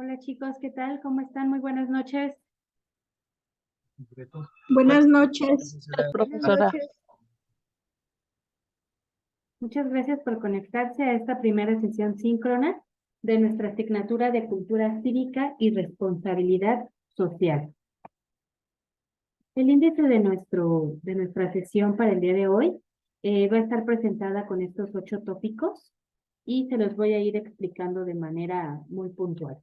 Hola chicos, ¿qué tal? ¿Cómo están? Muy buenas noches. Buenas noches, Buenas profesora. noches. Muchas gracias por conectarse a esta primera sesión síncrona de nuestra asignatura de Cultura Cívica y Responsabilidad Social. El índice de nuestra sesión para el día de hoy va a estar presentada con estos 8 tópicos y se los voy a ir explicando de manera muy puntual.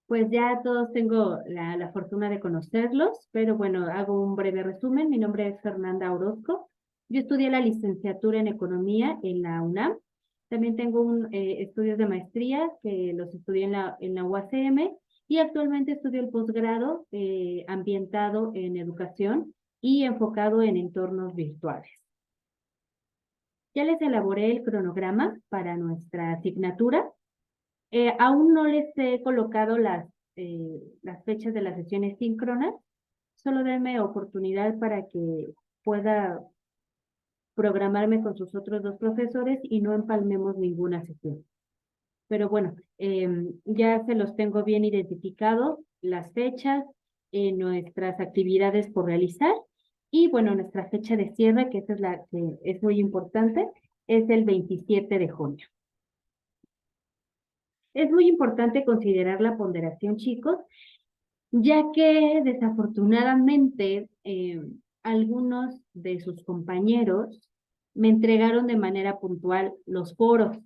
Pues ya todos tengo la fortuna de conocerlos, pero bueno, hago un breve resumen. Mi nombre es Fernanda Orozco. Yo estudié la licenciatura en Economía en la UNAM. También tengo estudios de maestría que los estudié en la UACM y actualmente estudio el posgrado ambientado en educación y enfocado en entornos virtuales. Ya les elaboré el cronograma para nuestra asignatura. Aún no les he colocado las fechas de las sesiones síncronas, solo denme oportunidad para que pueda programarme con sus otros dos profesores y no empalmemos ninguna sesión. Pero bueno, ya se los tengo bien identificados, las fechas, nuestras actividades por realizar y bueno, nuestra fecha de cierre, que esa es la que es muy importante, es el 27 de junio. Es muy importante considerar la ponderación, chicos, ya que desafortunadamente algunos de sus compañeros me entregaron de manera puntual los foros.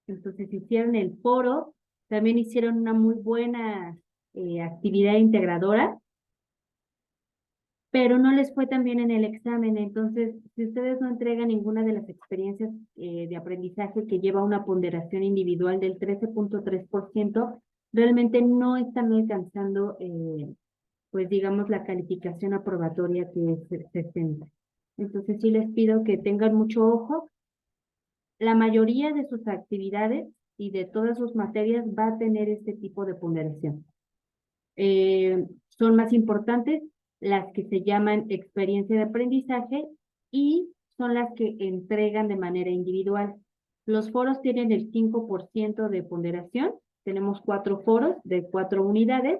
Entonces hicieron el foro, también hicieron una muy buena actividad integradora, pero no les fue tan bien en el examen. Entonces, si ustedes no entregan ninguna de las experiencias de aprendizaje que lleva una ponderación individual del 13.3%, realmente no están alcanzando, pues digamos, la calificación aprobatoria que es 60. Entonces, sí les pido que tengan mucho ojo. La mayoría de sus actividades y de todas sus materias va a tener este tipo de ponderación. Son más importantes las que se llaman experiencia de aprendizaje y son las que entregan de manera individual. Los foros tienen el 5% de ponderación. Tenemos 4 foros de 4 unidades.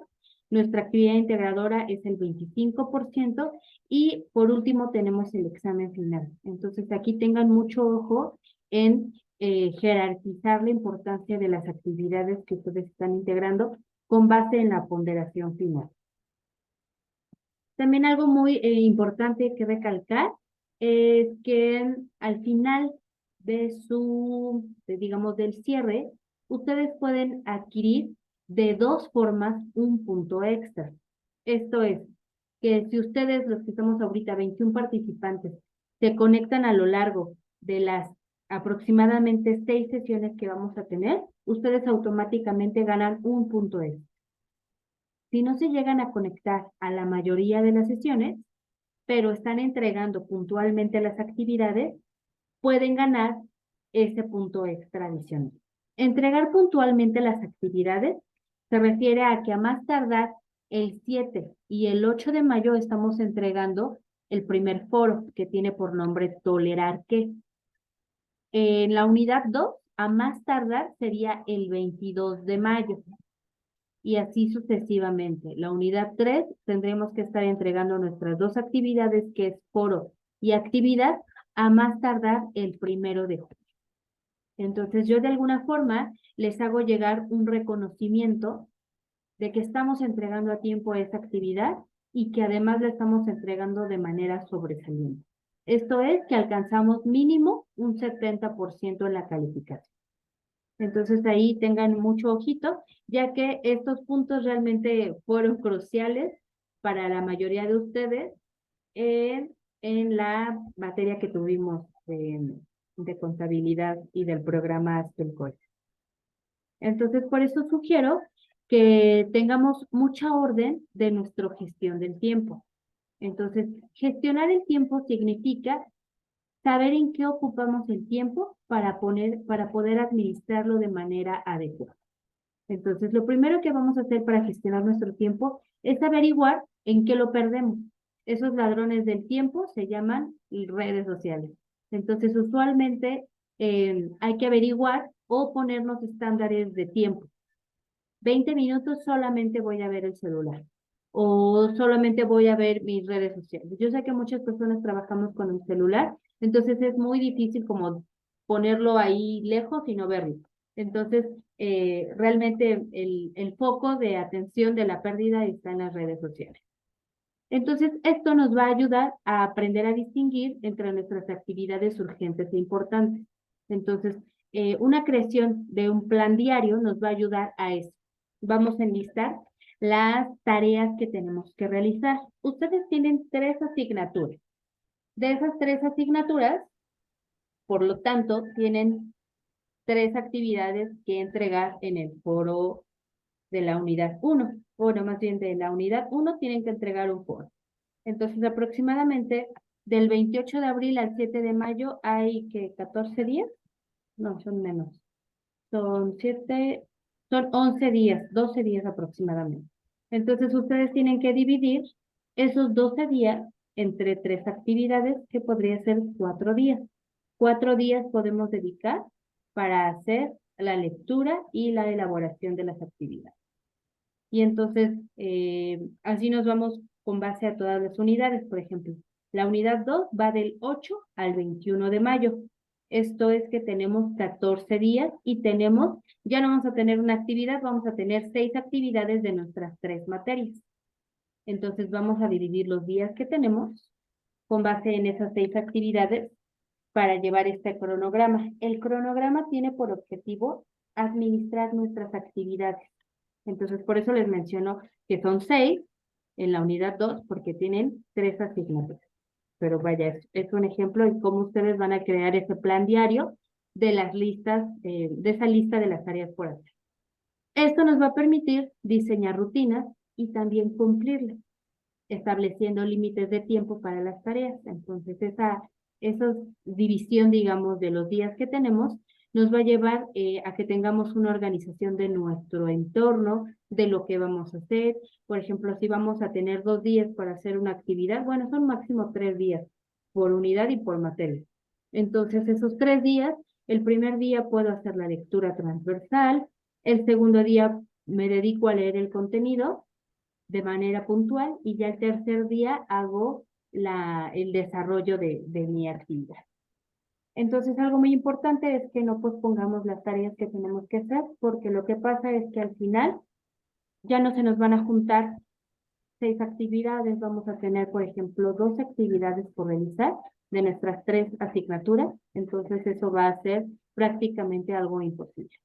Nuestra actividad integradora es el 25% y por último tenemos el examen final. Entonces aquí tengan mucho ojo en jerarquizar la importancia de las actividades que ustedes están integrando con base en la ponderación final. También algo muy importante que recalcar es que al final digamos, del cierre, ustedes pueden adquirir de 2 formas un punto extra. Esto es, que si ustedes, los que estamos ahorita, 21 participantes, se conectan a lo largo de las aproximadamente 6 sesiones que vamos a tener, ustedes automáticamente ganan un punto extra. Si no se llegan a conectar a la mayoría de las sesiones, pero están entregando puntualmente las actividades, pueden ganar ese punto extra adicional. Entregar puntualmente las actividades se refiere a que a más tardar el 7 y el 8 de mayo estamos entregando el primer foro que tiene por nombre Tolerar qué. En la unidad 2, a más tardar sería el 22 de mayo y así sucesivamente. La unidad 3 tendremos que estar entregando nuestras 2 actividades, que es foro y actividad, a más tardar el 1 de junio. Entonces yo de alguna forma les hago llegar un reconocimiento de que estamos entregando a tiempo esa actividad y que además la estamos entregando de manera sobresaliente. Esto es que alcanzamos mínimo un 70% en la calificación. Entonces ahí tengan mucho ojito, ya que estos puntos realmente fueron cruciales para la mayoría de ustedes en la materia que tuvimos de contabilidad y del programa Astelcoy. Entonces, por eso sugiero que tengamos mucha orden de nuestra gestión del tiempo. Entonces, gestionar el tiempo significa saber en qué ocupamos el tiempo para poder administrarlo de manera adecuada. Entonces, lo primero que vamos a hacer para gestionar nuestro tiempo es averiguar en qué lo perdemos. Esos ladrones del tiempo se llaman redes sociales. Entonces, usualmente hay que averiguar o ponernos estándares de tiempo. 20 minutos solamente voy a ver el celular o solamente voy a ver mis redes sociales. Yo sé que muchas personas trabajamos con el celular, entonces es muy difícil como ponerlo ahí lejos y no verlo. Entonces, realmente el foco de atención de la pérdida está en las redes sociales. Entonces, esto nos va a ayudar a aprender a distinguir entre nuestras actividades urgentes e importantes. Entonces, una creación de un plan diario nos va a ayudar a eso. Vamos a enlistar las tareas que tenemos que realizar. Ustedes tienen 3 asignaturas. De esas 3 asignaturas, por lo tanto, tienen 3 actividades que entregar en el foro de la unidad 1. Bueno, más bien de la unidad 1 tienen que entregar un foro. Entonces, aproximadamente del 28 de abril al 7 de mayo hay que 14 días. No, son menos. Son 7, son 11 días, 12 días aproximadamente. Entonces, ustedes tienen que dividir esos 12 días entre 3 actividades, que podría ser 4 días. 4 días podemos dedicar para hacer la lectura y la elaboración de las actividades. Y entonces, así nos vamos con base a todas las unidades. Por ejemplo, la unidad 2 va del 8 al 21 de mayo. Esto es que tenemos 14 días y tenemos, ya no vamos a tener una actividad, vamos a tener 6 actividades de nuestras 3 materias. Entonces, vamos a dividir los días que tenemos con base en esas 6 actividades para llevar este cronograma. El cronograma tiene por objetivo administrar nuestras actividades. Entonces, por eso les menciono que son 6 en la unidad 2, porque tienen 3 asignaturas. Pero vaya, es un ejemplo de cómo ustedes van a crear ese plan diario de las listas, de esa lista de las tareas por hacer. Esto nos va a permitir diseñar rutinas y también cumplirlas, estableciendo límites de tiempo para las tareas. Entonces, esa división, digamos, de los días que tenemos, nos va a llevar a que tengamos una organización de nuestro entorno, de lo que vamos a hacer. Por ejemplo, si vamos a tener 2 días para hacer una actividad, bueno, son máximo 3 días por unidad y por materia. Entonces, esos 3 días, el primer día puedo hacer la lectura transversal, el segundo día me dedico a leer el contenido de manera puntual y ya el tercer día hago el desarrollo de mi actividad. Entonces, algo muy importante es que no pospongamos las tareas que tenemos que hacer, porque lo que pasa es que al final ya no se nos van a juntar 6 actividades, vamos a tener, por ejemplo, 2 actividades por realizar de nuestras 3 asignaturas, entonces eso va a ser prácticamente algo imposible.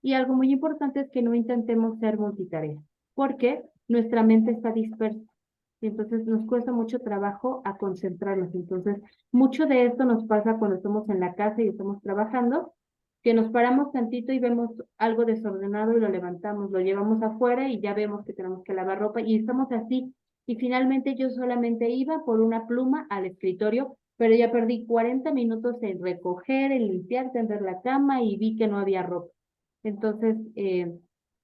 Y algo muy importante es que no intentemos ser multitarea, porque nuestra mente está dispersa. Y entonces nos cuesta mucho trabajo a concentrarnos. Entonces, mucho de esto nos pasa cuando estamos en la casa y estamos trabajando, que nos paramos tantito y vemos algo desordenado y lo levantamos, lo llevamos afuera y ya vemos que tenemos que lavar ropa y estamos así. Y finalmente yo solamente iba por una pluma al escritorio, pero ya perdí 40 minutos en recoger, en limpiar, tender la cama y vi que no había ropa. Entonces,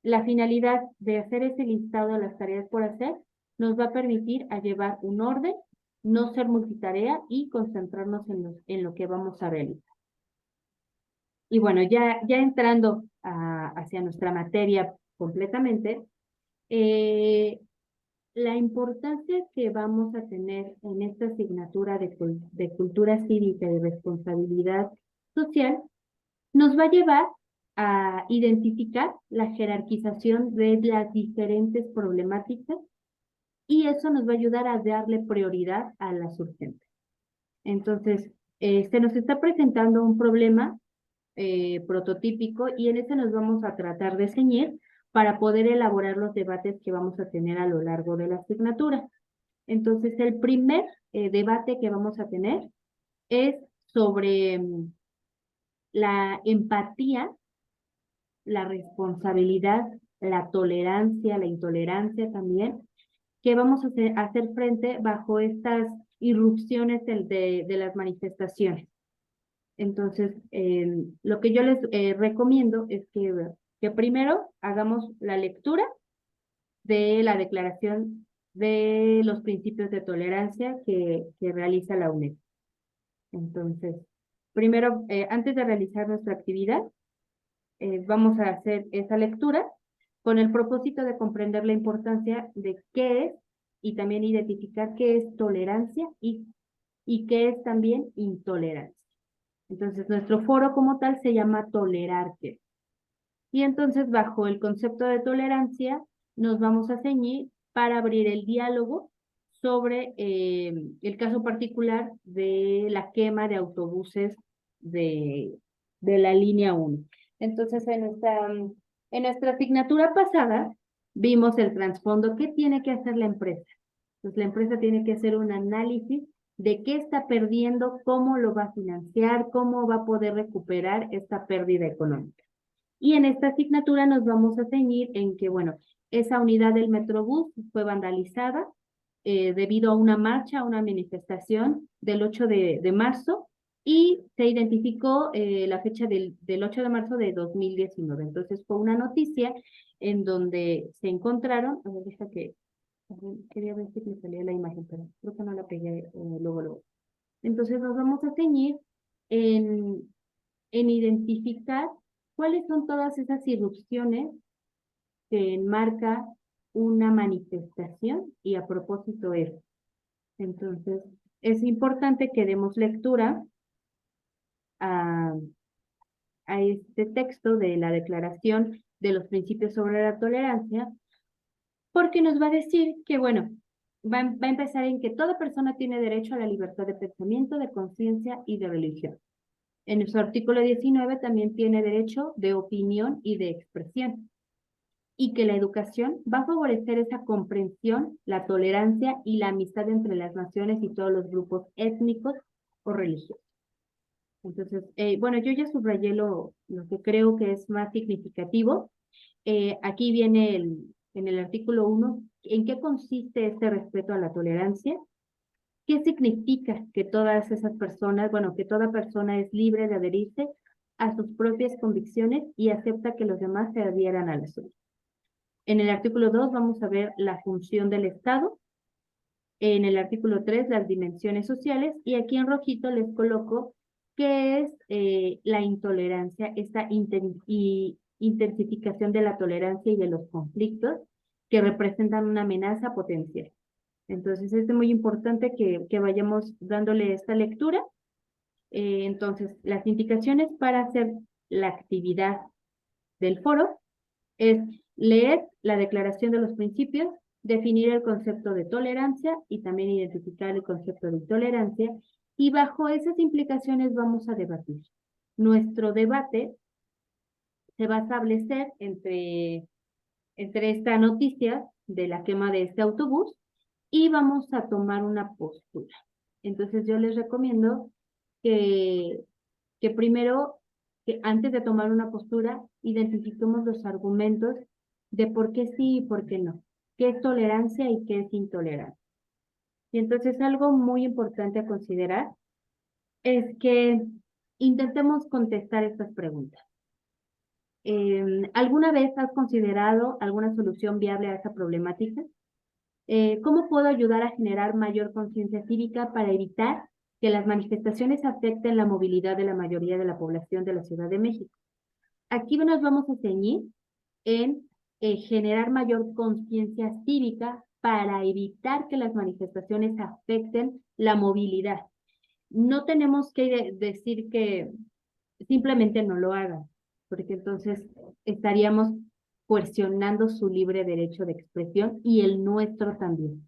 la finalidad de hacer ese listado de las tareas por hacer nos va a permitir a llevar un orden, no ser multitarea y concentrarnos en lo que vamos a realizar. Y bueno, ya entrando hacia nuestra materia completamente, la importancia que vamos a tener en esta asignatura de cultura cívica y responsabilidad social nos va a llevar a identificar la jerarquización de las diferentes problemáticas y eso nos va a ayudar a darle prioridad a las urgentes. Entonces, se nos está presentando un problema prototípico y en ese nos vamos a tratar de ceñir para poder elaborar los debates que vamos a tener a lo largo de la asignatura. Entonces, el primer debate que vamos a tener es sobre la empatía, la responsabilidad, la tolerancia, la intolerancia también, que vamos a hacer frente bajo estas irrupciones de las manifestaciones. Entonces, lo que yo les recomiendo es que primero hagamos la lectura de la Declaración de los Principios de Tolerancia que realiza la UNESCO. Entonces, primero, antes de realizar nuestra actividad, vamos a hacer esa lectura con el propósito de comprender la importancia de qué es y también identificar qué es tolerancia y qué es también intolerancia. Entonces, nuestro foro como tal se llama Tolerar qué. Y entonces, bajo el concepto de tolerancia, nos vamos a ceñir para abrir el diálogo sobre el caso particular de la quema de autobuses de la línea 1. Entonces, en nuestra asignatura pasada, vimos el trasfondo. ¿Qué tiene que hacer la empresa? Pues la empresa tiene que hacer un análisis de qué está perdiendo, cómo lo va a financiar, cómo va a poder recuperar esta pérdida económica. Y en esta asignatura nos vamos a ceñir en que, bueno, esa unidad del Metrobús fue vandalizada debido a una marcha, a una manifestación del 8 de marzo y se identificó la fecha del 8 de marzo de 2019. Entonces fue una noticia en donde se encontraron, a ver, quería ver si me salía la imagen, pero creo que no la pegué luego. Entonces nos vamos a ceñir en, en identificar cuáles son todas esas irrupciones que enmarca una manifestación y a propósito es. Entonces, es importante que demos lectura a, a este texto de la Declaración de los Principios sobre la Tolerancia, porque nos va a decir que, bueno, va a empezar en que toda persona tiene derecho a la libertad de pensamiento, de conciencia y de religión. En su artículo 19 también tiene derecho de opinión y de expresión. Y que la educación va a favorecer esa comprensión, la tolerancia y la amistad entre las naciones y todos los grupos étnicos o religiosos. Entonces, bueno, yo ya subrayé lo que creo que es más significativo. Aquí viene en el artículo 1, ¿en qué consiste este respeto a la tolerancia? ¿Qué significa que todas esas personas, bueno, que toda persona es libre de adherirse a sus propias convicciones y acepta que los demás se adhieran a las suyas? En el artículo 2 vamos a ver la función del Estado. En el artículo 3 las dimensiones sociales. Y aquí en rojito les coloco qué es la intolerancia, esta intensificación de la tolerancia y de los conflictos que representan una amenaza potencial. Entonces es muy importante que vayamos dándole esta lectura. Entonces, las indicaciones para hacer la actividad del foro es leer la Declaración de los Principios, definir el concepto de tolerancia y también identificar el concepto de intolerancia, y bajo esas implicaciones vamos a debatir. Nuestro debate se va a establecer entre esta noticia de la quema de este autobús y vamos a tomar una postura. Entonces yo les recomiendo que, que primero, que antes de tomar una postura, identifiquemos los argumentos de por qué sí y por qué no, qué es tolerancia y qué es intolerancia. Y entonces algo muy importante a considerar es que intentemos contestar estas preguntas. ¿Alguna vez has considerado alguna solución viable a esa problemática? ¿Cómo puedo ayudar a generar mayor conciencia cívica para evitar que las manifestaciones afecten la movilidad de la mayoría de la población de la Ciudad de México? Aquí nos vamos a ceñir en generar mayor conciencia cívica para evitar que las manifestaciones afecten la movilidad. No tenemos que decir que simplemente no lo hagan, porque entonces estaríamos cuestionando su libre derecho de expresión y el nuestro también.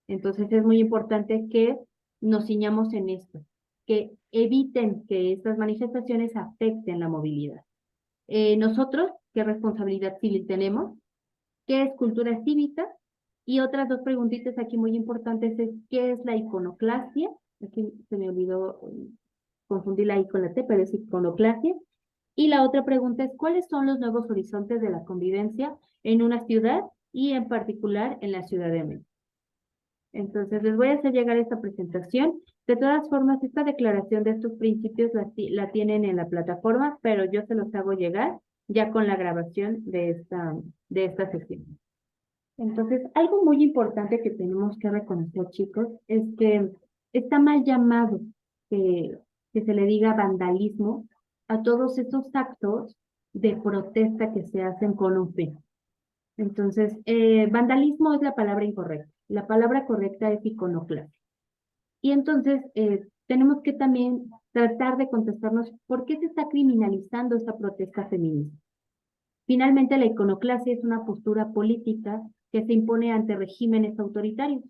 Entonces es muy importante que nos ciñamos en esto, que eviten que estas manifestaciones afecten la movilidad. Nosotros, ¿qué responsabilidad civil tenemos? ¿Qué es cultura cívica? Y otras dos preguntitas aquí muy importantes es, ¿qué es la iconoclasia? Aquí se me olvidó confundir la I con la T, pero es iconoclasia. Y la otra pregunta es, ¿cuáles son los nuevos horizontes de la convivencia en una ciudad y en particular en la Ciudad de México? Entonces, les voy a hacer llegar esta presentación. De todas formas, esta declaración de estos principios la tienen en la plataforma, pero yo se los hago llegar ya con la grabación de esta sesión. Entonces, algo muy importante que tenemos que reconocer, chicos, es que está mal llamado que se le diga vandalismo a todos estos actos de protesta que se hacen con un fin. Entonces, vandalismo es la palabra incorrecta. La palabra correcta es iconoclastia. Y entonces, tenemos que también tratar de contestarnos por qué se está criminalizando esta protesta feminista. Finalmente, la iconoclasia es una postura política que se impone ante regímenes autoritarios.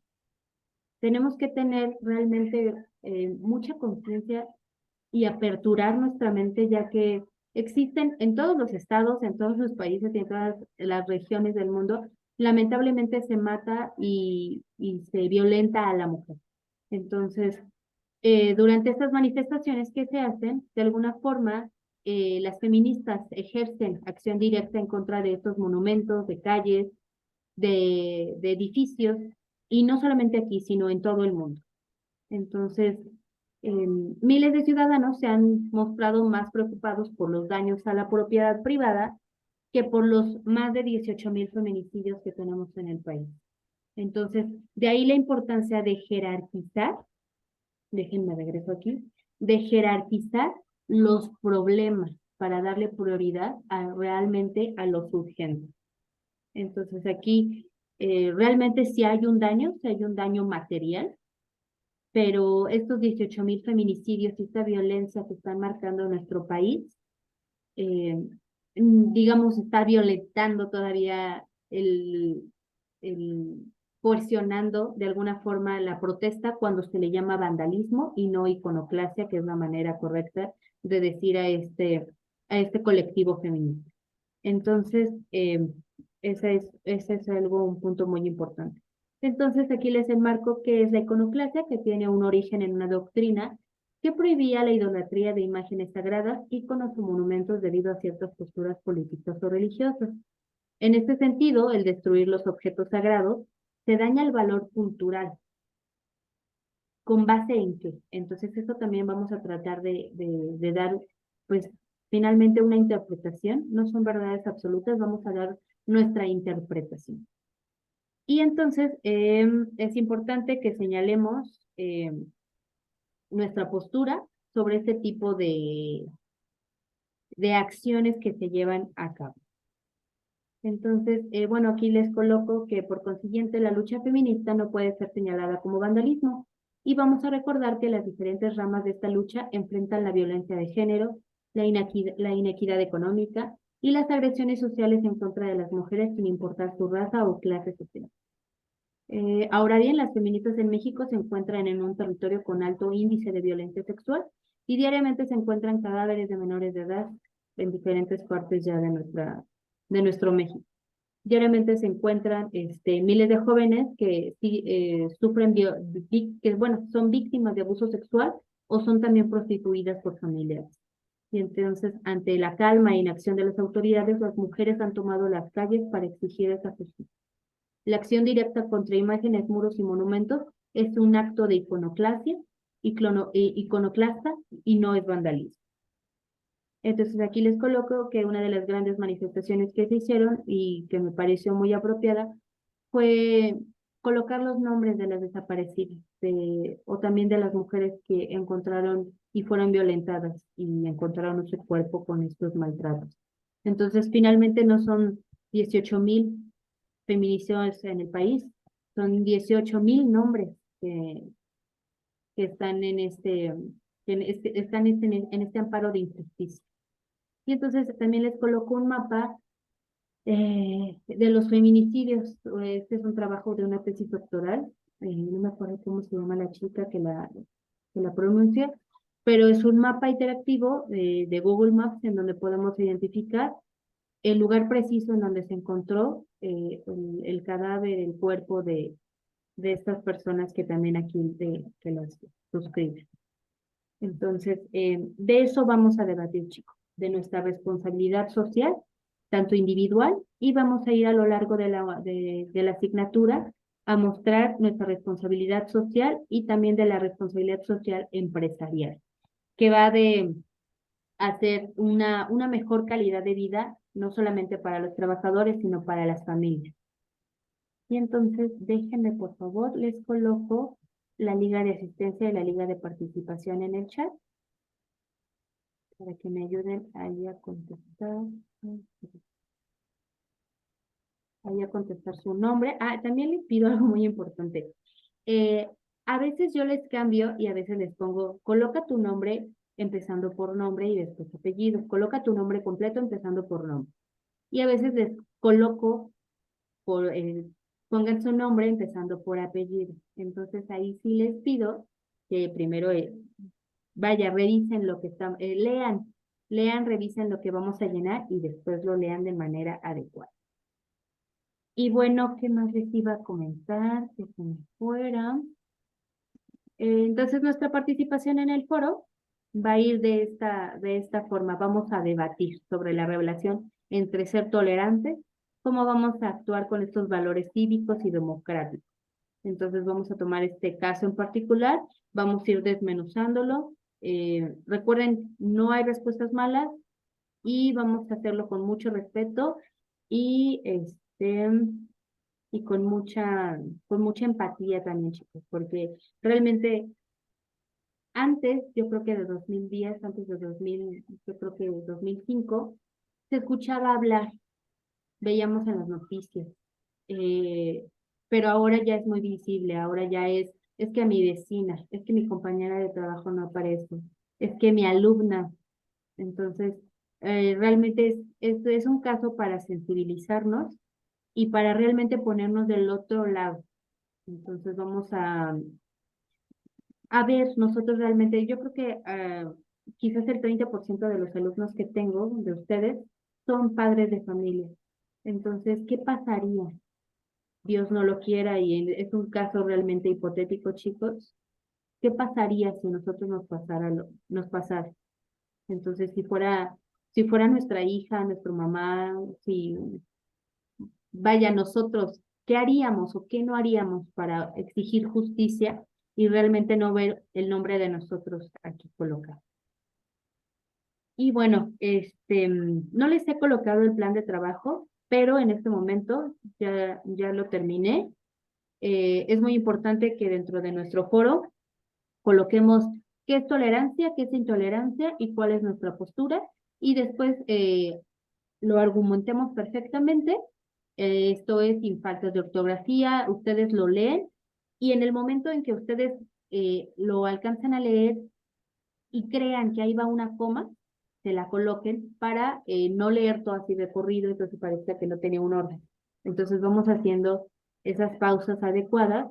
Tenemos que tener realmente mucha conciencia y aperturar nuestra mente, ya que existen en todos los estados, en todos los países y en todas las regiones del mundo, lamentablemente se mata y se violenta a la mujer. Entonces, durante estas manifestaciones que se hacen, de alguna forma, las feministas ejercen acción directa en contra de estos monumentos, de calles, de edificios, y no solamente aquí, sino en todo el mundo. Entonces, miles de ciudadanos se han mostrado más preocupados por los daños a la propiedad privada que por los más de 18,000 feminicidios que tenemos en el país. Entonces, de ahí la importancia de jerarquizar, déjenme regreso aquí, de jerarquizar los problemas para darle prioridad realmente a los urgentes. Entonces, aquí realmente si hay un daño material, pero estos 18,000 feminicidios y esta violencia que están marcando nuestro país, eh, digamos, está violentando todavía el coercionando de alguna forma la protesta cuando se le llama vandalismo y no iconoclasia, que es la manera correcta de decir a este colectivo feminista. Entonces, ese es algo, un punto muy importante. Entonces, aquí les enmarco que es la iconoclasia, que tiene un origen en una doctrina que prohibía la idolatría de imágenes sagradas, íconos o monumentos debido a ciertas posturas políticas o religiosas. En este sentido, el destruir los objetos sagrados se daña el valor cultural. ¿Con base en qué? Entonces, eso también vamos a tratar de dar, pues, finalmente una interpretación. No son verdades absolutas, vamos a dar nuestra interpretación. Y entonces, es importante que señalemos nuestra postura sobre este tipo de acciones que se llevan a cabo. Entonces, bueno, aquí les coloco que por consiguiente la lucha feminista no puede ser señalada como vandalismo. Y vamos a recordar que las diferentes ramas de esta lucha enfrentan la violencia de género, la inequidad económica y las agresiones sociales en contra de las mujeres sin importar su raza o clase social. Ahora bien, las feministas en México se encuentran en un territorio con alto índice de violencia sexual y diariamente se encuentran cadáveres de menores de edad en diferentes partes ya de nuestro México. Diariamente se encuentran miles de jóvenes que sí, sufren, que bueno, son víctimas de abuso sexual o son también prostituidas por familiares. Y entonces, ante la calma e inacción de las autoridades, las mujeres han tomado las calles para exigir esa justicia. La acción directa contra imágenes, muros y monumentos es un acto de iconoclasia, iconoclasta y no es vandalismo. Entonces aquí les coloco que una de las grandes manifestaciones que se hicieron y que me pareció muy apropiada fue colocar los nombres de las desaparecidas o también de las mujeres que encontraron y fueron violentadas y encontraron su cuerpo con estos maltratos. Entonces finalmente no son 18,000 feminicidios en el país, son 18,000 nombres que están en este amparo de injusticia. Y entonces también les coloco un mapa de los feminicidios. Este es un trabajo de una tesis doctoral. No me acuerdo cómo se llama la chica que la pronuncia, pero es un mapa interactivo de Google Maps en donde podemos identificar el lugar preciso en donde se encontró el cadáver, el cuerpo de estas personas que también aquí que las suscriben. Entonces, de eso vamos a debatir, chicos, de nuestra responsabilidad social, tanto individual, y vamos a ir a lo largo de la asignatura a mostrar nuestra responsabilidad social y también de la responsabilidad social empresarial, que va de hacer una mejor calidad de vida, no solamente para los trabajadores, sino para las familias. Y entonces, déjenme, por favor, les coloco la liga de asistencia y la liga de participación en el chat para que me ayuden ahí a contestar. Voy a contestar su nombre. Ah, también les pido algo muy importante. Eh, a veces yo les cambio y a veces les pongo, coloca tu nombre empezando por nombre y después apellido. Coloca tu nombre completo empezando por nombre. Y a veces les coloco por, pongan su nombre empezando por apellido. Entonces ahí sí les pido que primero, vaya, revisen lo que están, lean, revisen lo que vamos a llenar y después lo lean de manera adecuada. Y bueno, ¿qué más les iba a comentar? Que se me fuera. Entonces, nuestra participación en el foro va a ir de esta forma. Vamos a debatir sobre la relación entre ser tolerantes, cómo vamos a actuar con estos valores cívicos y democráticos. Entonces, vamos a tomar este caso en particular, vamos a ir desmenuzándolo. Recuerden, no hay respuestas malas y vamos a hacerlo con mucho respeto y y con mucha empatía también, chicos, porque realmente antes, yo creo que de 2010, antes de 2000, yo creo que de 2005, se escuchaba hablar, veíamos en las noticias, eh, pero ahora ya es muy visible, ahora ya es que a mi vecina, es que mi compañera de trabajo no aparece, es que mi alumna, entonces, realmente es un caso para sensibilizarnos y para realmente ponernos del otro lado. Entonces vamos a ver, nosotros realmente, yo creo que quizás el 30% de los alumnos que tengo, de ustedes, son padres de familia. Entonces, ¿qué pasaría? Dios no lo quiera y es un caso realmente hipotético, chicos. ¿Qué pasaría si a nosotros nos pasara? Entonces, si fuera nuestra hija, nuestra mamá, si vaya nosotros, ¿qué haríamos o qué no haríamos para exigir justicia y realmente no ver el nombre de nosotros aquí colocado? Y bueno, no les he colocado el plan de trabajo, pero en este momento ya lo terminé. Es muy importante que dentro de nuestro foro coloquemos qué es tolerancia, qué es intolerancia y cuál es nuestra postura. Y después lo argumentemos perfectamente. Esto es sin faltas de ortografía, ustedes lo leen y en el momento en que ustedes lo alcancen a leer y crean que ahí va una coma, se la coloquen para no leer todo así de corrido, entonces parece que no tenía un orden. Entonces vamos haciendo esas pausas adecuadas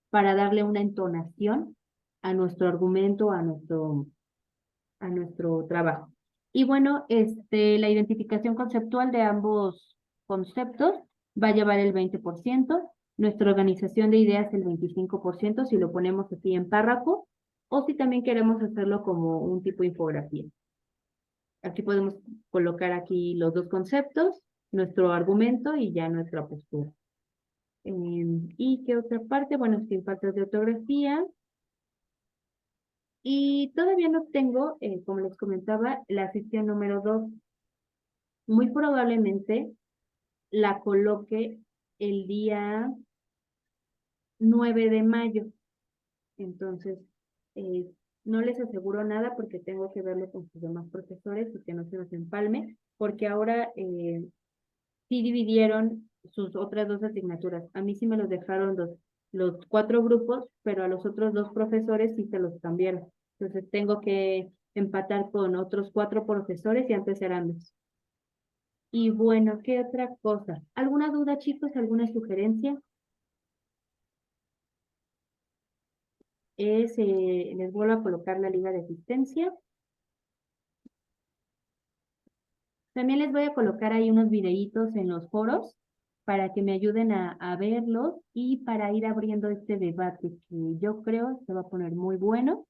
para darle una entonación a nuestro argumento, a nuestro trabajo. Y bueno, la identificación conceptual de ambos conceptos va a llevar el 20%, nuestra organización de ideas el 25%, si lo ponemos así en párrafo, o si también queremos hacerlo como un tipo de infografía. Aquí podemos colocar aquí los dos conceptos, nuestro argumento y ya nuestra postura. ¿Y qué otra parte? Bueno, sin faltas de ortografía. Y todavía no tengo, como les comentaba, la sección número 2. Muy probablemente la coloque el día 9 de mayo. Entonces, eh, no les aseguro nada porque tengo que verlo con sus demás profesores y que no se nos empalme, porque ahora sí dividieron sus otras dos asignaturas. A mí sí me los dejaron los 4 grupos, pero a los otros 2 profesores sí se los cambiaron. Entonces tengo que empatar con otros 4 profesores y antes eran 2. Y bueno, ¿qué otra cosa? ¿Alguna duda, chicos? ¿Alguna sugerencia? Les vuelvo a colocar la liga de asistencia. También les voy a colocar ahí unos videitos en los foros para que me ayuden a verlos y para ir abriendo este debate que yo creo se va a poner muy bueno.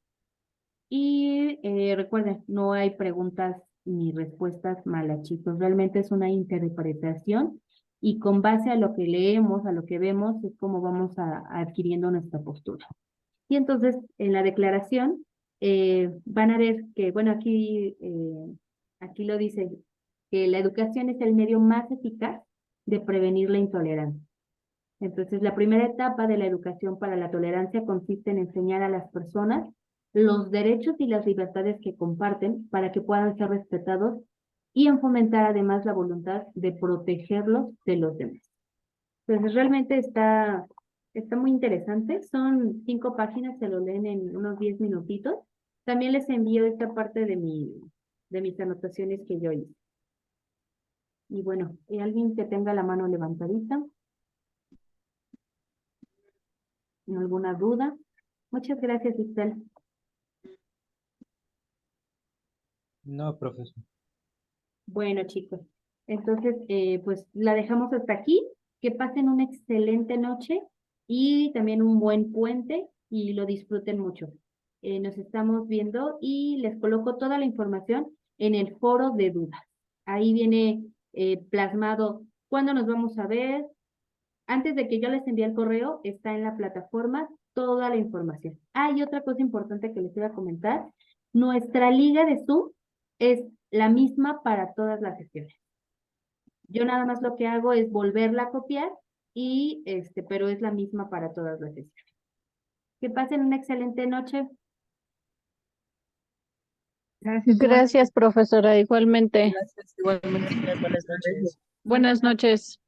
Y recuerden, no hay preguntas ni respuestas malas, chicos. Realmente es una interpretación y con base a lo que leemos, a lo que vemos, es como vamos adquiriendo nuestra postura. Y entonces, en la declaración, van a ver que, bueno, aquí lo dice, que la educación es el medio más eficaz de prevenir la intolerancia. Entonces, la primera etapa de la educación para la tolerancia consiste en enseñar a las personas los derechos y las libertades que comparten para que puedan ser respetados y en fomentar además la voluntad de protegerlos de los demás. Entonces realmente está muy interesante. Son 5 páginas, se lo leen en unos 10 minutitos. También les envío esta parte de mis anotaciones que yo hice. Y bueno, alguien que tenga la mano levantadita, ¿alguna duda? Muchas gracias, Isabel. No, profesor. Bueno, chicos, entonces, pues la dejamos hasta aquí. Que pasen una excelente noche y también un buen puente y lo disfruten mucho. Nos estamos viendo y les coloco toda la información en el foro de dudas. Ahí viene plasmado cuándo nos vamos a ver. Antes de que yo les envíe el correo, está en la plataforma toda la información. Ah, y otra cosa importante que les iba a comentar, nuestra liga de Zoom es la misma para todas las sesiones. Yo nada más lo que hago es volverla a copiar y pero es la misma para todas las sesiones. Que pasen una excelente noche. Gracias, Gracias, profesora, igualmente. Gracias, igualmente. Buenas noches. Buenas noches.